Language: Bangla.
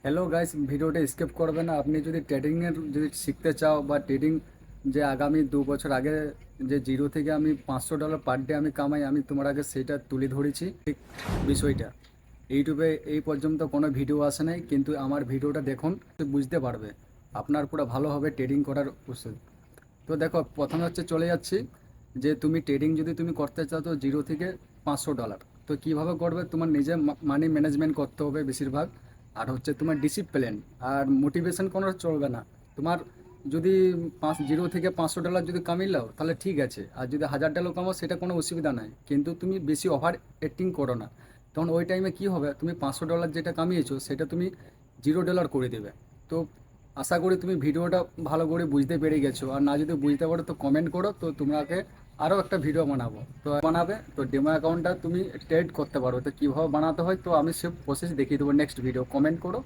হ্যালো গাইস, ভিডিওটা স্কিপ করবে না। আপনি যদি ট্রেডিংয়ের যদি শিখতে চাও বা ট্রেডিং যে আগামী 2 বছর আগে যে জিরো থেকে আমি $500 পার ডে আমি কামাই, আমি তোমার আগে সেটা তুলে ধরেছি ঠিক বিষয়টা। ইউটিউবে এই পর্যন্ত কোনো ভিডিও আসে নাই, কিন্তু আমার ভিডিওটা দেখুন তো বুঝতে পারবে, আপনার পুরো ভালো হবে ট্রেডিং করার উচিত। তো দেখো, প্রথমে হচ্ছে চলে যাচ্ছি যে তুমি ট্রেডিং যদি তুমি করতে চাও তো জিরো থেকে $500। তো কিভাবে করবে, তোমার নিজে মানি ম্যানেজমেন্ট করতে হবে বেশিরভাগ। আর হচ্ছে তোমার ডিসিপ্লিন আর মোটিভেশন কোনো চলবে না। তোমার যদি জিরো থেকে $500 যদি কামিয়ে নাও তাহলে ঠিক আছে, আর যদি $1000 কামাও সেটা কোনো অসুবিধা নাই, কিন্তু তুমি বেশি ওভার অ্যাক্টিং করো না। তখন ওই টাইমে কি হবে, তুমি $500 যেটা কামিয়েছো সেটা তুমি $0 করে দেবে। তো আশা করি তুমি ভিডিওটা ভালো করে বুঝতে পেরে গেছো, আর না যদি বুঝতে পারো তো কমেন্ট করো, তো তোমাকে আরও একটা ভিডিও বানাবো। তো বানাবে তো ডেমো অ্যাকাউন্টটা তুমি ট্রেড করতে পারো, তো কীভাবে বানাতে হয় তো আমি সব প্রসেস দেখিয়ে দেবো নেক্সট ভিডিও। কমেন্ট করো।